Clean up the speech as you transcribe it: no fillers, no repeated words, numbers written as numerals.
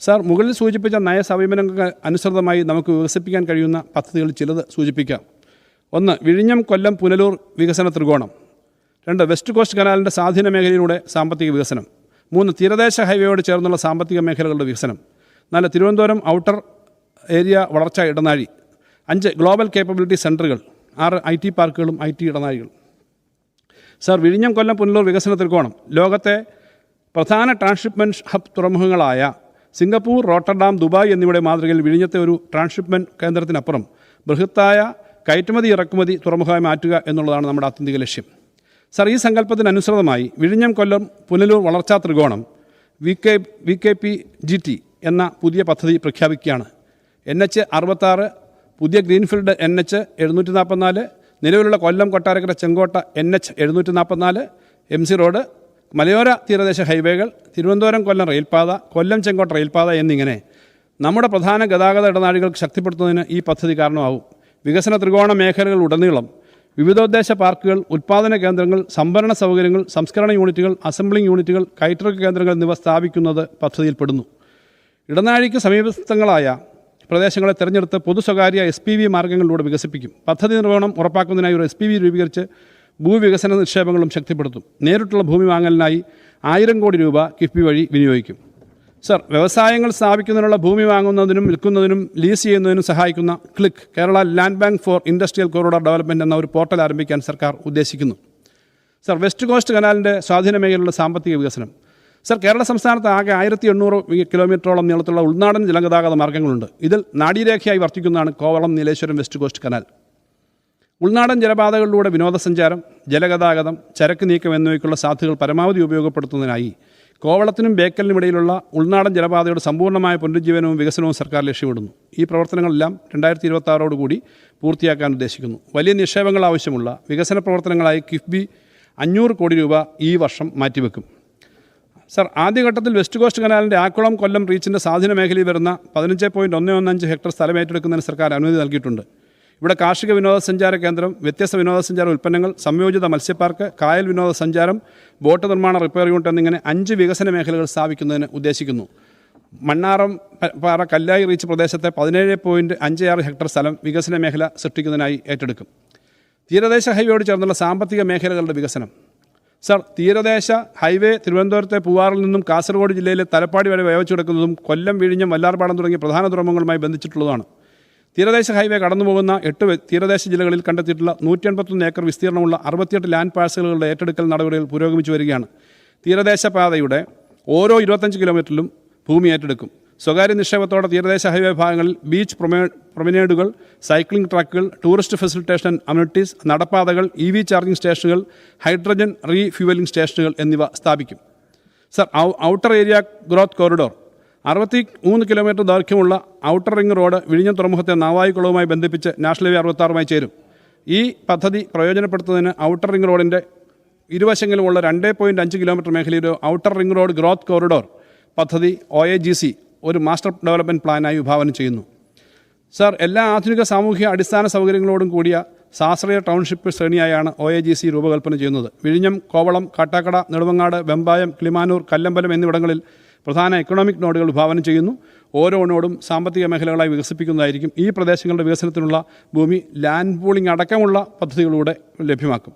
Sir, മുകളിൽ സൂചിപ്പിച്ച നയസമീപനങ്ങൾക്ക് അനുസൃതമായി നമുക്ക് വികസിപ്പിക്കാൻ കഴിയുന്ന പദ്ധതികൾ ചിലത് സൂചിപ്പിക്കാം. 1. വിഴിഞ്ഞം കൊല്ലം പുനലൂർ വികസന ത്രികോണം. 2. വെസ്റ്റ് കോസ്റ്റ് കനാലിൻ്റെ സ്വാധീന മേഖലയിലൂടെ സാമ്പത്തിക വികസനം. 3. തീരദേശ ഹൈവേയോട് ചേർന്നുള്ള സാമ്പത്തിക മേഖലകളുടെ വികസനം. 4. തിരുവനന്തപുരം ഔട്ടർ ഏരിയ വളർച്ചാ ഇടനാഴി. 5. ഗ്ലോബൽ കേപ്പബിലിറ്റി സെൻറ്ററുകൾ. 6. IT പാർക്കുകളും IT ഇടനാഴികളും. സാർ, വിഴിഞ്ഞം കൊല്ലം പുനലൂർ വികസന ത്രികോണം ലോകത്തെ പ്രധാന ട്രാൻസ്ഷിപ്മെൻറ്റ് ഹബ് തുറമുഖങ്ങളായ സിംഗപ്പൂർ, റോട്ടർഡാം, ദുബായ് എന്നിവയുടെ മാതൃകയിൽ വിഴിഞ്ഞത്തെ ഒരു ട്രാൻസ്ഷിപ്മെൻറ്റ് കേന്ദ്രത്തിനപ്പുറം ബൃഹത്തായ കയറ്റുമതി ഇറക്കുമതി തുറമുഖമായി മാറ്റുക എന്നുള്ളതാണ് നമ്മുടെ ആത്യന്തിക ലക്ഷ്യം. സാർ, ഈ സങ്കല്പത്തിനനുസൃതമായി വിഴിഞ്ഞം കൊല്ലം പുനലൂർ വളർച്ചാ ത്രികോണം VKPGT എന്ന പുതിയ പദ്ധതി പ്രഖ്യാപിക്കുകയാണ്. NH 66, പുതിയ ഗ്രീൻഫീൽഡ് NH 744, നിലവിലുള്ള കൊല്ലം കൊട്ടാരക്കര ചെങ്കോട്ട NH 744, MC റോഡ്, മലയോര തീരദേശ ഹൈവേകൾ, തിരുവനന്തപുരം കൊല്ലം റെയിൽപാത, കൊല്ലം ചെങ്കോട്ട റെയിൽപാത എന്നിങ്ങനെ നമ്മുടെ പ്രധാന ഗതാഗത ഇടനാഴികൾ ശക്തിപ്പെടുത്തുന്നതിന് ഈ പദ്ധതി കാരണമാകും. വികസന ത്രികോണ മേഖലകളുടനീളം വിവിധോദ്ദേശ പാർക്കുകൾ, ഉൽപ്പാദന കേന്ദ്രങ്ങൾ, സംഭരണ സൗകര്യങ്ങൾ, സംസ്കരണ യൂണിറ്റുകൾ, അസംബ്ലിംഗ് യൂണിറ്റുകൾ, കയറ്റിറക്ക് കേന്ദ്രങ്ങൾ എന്നിവ സ്ഥാപിക്കുന്നത് പദ്ധതിയിൽപ്പെടുന്നു. ഇടനാഴിക്ക് സമീപസ്ഥങ്ങളായ പ്രദേശങ്ങളെ തിരഞ്ഞെടുത്ത് പൊതു സ്വകാര്യ SPV മാർഗ്ഗങ്ങളിലൂടെ വികസിപ്പിക്കും. പദ്ധതി നിർവഹണം ഉറപ്പാക്കുന്നതിനായി ഒരു SPV രൂപീകരിച്ച് ഭൂവികസന നിക്ഷേപങ്ങളും ശക്തിപ്പെടുത്തും. നേരിട്ടുള്ള ഭൂമി വാങ്ങലിനായി 1000 കോടി രൂപ കിഫ്ബി വഴി വിനിയോഗിക്കും. സർ, വ്യവസായങ്ങൾ സ്ഥാപിക്കുന്നതിനുള്ള ഭൂമി വാങ്ങുന്നതിനും വിൽക്കുന്നതിനും ലീസ് ചെയ്യുന്നതിനും സഹായിക്കുന്ന click Kerala land bank for industrial corridor development എന്ന ഒരു പോർട്ടൽ ആരംഭിക്കാൻ സർക്കാർ ഉദ്ദേശിക്കുന്നു. സർ, വെസ്റ്റ് കോസ്റ്റ് കനാലിൻ്റെ സ്വാധീന മേഖലയിലുള്ള സാമ്പത്തിക വികസനം. സർ, കേരള സംസ്ഥാനത്ത് ആകെ 1800 കിലോമീറ്ററോളം നീളത്തിലുള്ള ഉൾനാടൻ ജലഗതാഗത മാർഗ്ഗങ്ങളുണ്ട്. ഇതിൽ നാഡീരേഖയായി വർത്തിക്കുന്നതാണ് Kovalam, Nileshwaram, west coast canal. ഉൾനാടൻ ജലപാതകളിലൂടെ വിനോദസഞ്ചാരം, ജലഗതാഗതം, ചരക്ക് നീക്കം എന്നിവയ്ക്കുള്ള സാധ്യതകൾ പരമാവധി ഉപയോഗപ്പെടുത്തുന്നതിനായി കോവളത്തിനും ബേക്കലിനും ഇടയിലുള്ള ഉൾനാടൻ ജലപാതയുടെ സമ്പൂർണ്ണമായ പുനരുജ്ജീവനവും വികസനവും സർക്കാർ ലക്ഷ്യമിടുന്നു. ഈ പ്രവർത്തനങ്ങളെല്ലാം 2026 പൂർത്തിയാക്കാൻ ഉദ്ദേശിക്കുന്നു. വലിയ നിക്ഷേപങ്ങൾ ആവശ്യമുള്ള വികസന പ്രവർത്തനങ്ങളായി കിഫ്ബി 500 കോടി രൂപ ഈ വർഷം മാറ്റിവെക്കും. സർ, ആദ്യഘട്ടത്തിൽ വെസ്റ്റ് കോസ്റ്റ് കനാലിൻ്റെ ആക്കുളം കൊല്ലം റീച്ചിൻ്റെ സ്വാധീന മേഖലയിൽ വരുന്ന 15.115 ഹെക്ടർ സ്ഥലം ഏറ്റെടുക്കുന്നതിന് സർക്കാർ അനുമതി നൽകിയിട്ടുണ്ട്. ഇവിടെ കാർഷിക വിനോദസഞ്ചാര കേന്ദ്രം, വ്യത്യസ്ത വിനോദസഞ്ചാര ഉൽപ്പന്നങ്ങൾ, സംയോജിത മത്സ്യപ്പാർക്ക്, കായൽ വിനോദസഞ്ചാരം, ബോട്ട് നിർമ്മാണ റിപ്പയർ യൂണിറ്റ് എന്നിങ്ങനെ 5 വികസന മേഖലകൾ സ്ഥാപിക്കുന്നതിന് ഉദ്ദേശിക്കുന്നു. മണ്ണാറം പാറ കല്ലായി റീച്ച് പ്രദേശത്തെ 17.56 ഹെക്ടർ സ്ഥലം വികസന മേഖല സൃഷ്ടിക്കുന്നതിനായി ഏറ്റെടുക്കും. തീരദേശ ഹൈവേയോട് ചേർന്നുള്ള സാമ്പത്തിക മേഖലകളുടെ വികസനം. സർ, തീരദേശ ഹൈവേ തിരുവനന്തപുരത്തെ പൂവാറിൽ നിന്നും കാസർഗോഡ് ജില്ലയിലെ തലപ്പാടി വരെ വ്യാപിച്ചു കിടക്കുന്നതും കൊല്ലം, വിഴിഞ്ഞം, വല്ലാർപാടം തുടങ്ങിയ പ്രധാന തുറമുഖങ്ങളുമായി ബന്ധിച്ചിട്ടുള്ളതാണ്. തീരദേശ ഹൈവേ കടന്നുപോകുന്ന 8 തീരദേശ ജില്ലകളിൽ കണ്ടെത്തിയിട്ടുള്ള 181 ഏക്കർ വിസ്തീർണമുള്ള 68 ലാൻഡ് പാഴ്സലുകളുടെ ഏറ്റെടുക്കൽ നടപടികൾ പുരോഗമിച്ചു വരികയാണ്. തീരദേശ പാതയുടെ ഓരോ 25 കിലോമീറ്ററിലും ഭൂമി ഏറ്റെടുക്കും. സ്വകാര്യ നിക്ഷേപത്തോടെ തീരദേശ ഹൈവേ ഭാഗങ്ങളിൽ ബീച്ച് പ്രൊമനേഡുകൾ, സൈക്ലിംഗ് ട്രാക്കുകൾ, ടൂറിസ്റ്റ് ഫെസിലിറ്റേഷൻ അമ്യൂണിറ്റീസ്, നടപ്പാതകൾ, EV ചാർജിംഗ് സ്റ്റേഷനുകൾ, ഹൈഡ്രജൻ റീഫ്യൂവലിംഗ് സ്റ്റേഷനുകൾ എന്നിവ സ്ഥാപിക്കും. Sir, outer area growth corridor. 63 kilometre ദൈർഘ്യമുള്ള ഔട്ടർ റിംഗ് റോഡ് വിഴിഞ്ഞം തുറമുഖത്തെ നാവായിക്കുളവുമായി ബന്ധിപ്പിച്ച് നാഷണൽ ഹൈവേ 66 ചേരും. ഈ പദ്ധതി പ്രയോജനപ്പെടുത്തുന്നതിന് ഔട്ടർ റിംഗ് റോഡിൻ്റെ ഇരുവശങ്ങളിലുമുള്ള 2.5 കിലോമീറ്റർ മേഖലയിലെ outer ring road growth corridor പദ്ധതി OAGC ഒരു മാസ്റ്റർ ഡെവലപ്മെൻറ്റ് പ്ലാനായി വിഭാവനം ചെയ്യുന്നു. സർ, എല്ലാ ആധുനിക സാമൂഹിക അടിസ്ഥാന സൗകര്യങ്ങളോടും കൂടിയ സാശ്രയ ടൗൺഷിപ്പ് ശ്രേണിയായാണ് OAGC രൂപകൽപ്പന ചെയ്യുന്നത്. വിഴിഞ്ഞം, കോവളം, കാട്ടാക്കട, നെടുമങ്ങാട്, വെമ്പായം, കിളിമാനൂർ, കല്ലമ്പലം എന്നിവിടങ്ങളിൽ പ്രധാന എക്കണോമിക് നോഡുകൾ വിഭാവനം ചെയ്യുന്നു. ഓരോ നോഡും സാമ്പത്തിക മേഖലകളായി വികസിപ്പിക്കുന്നതായിരിക്കും. ഈ പ്രദേശങ്ങളുടെ വികസനത്തിനുള്ള ഭൂമി ലാൻഡ് പൂളിംഗ് അടക്കമുള്ള പദ്ധതികളിലൂടെ ലഭ്യമാക്കും.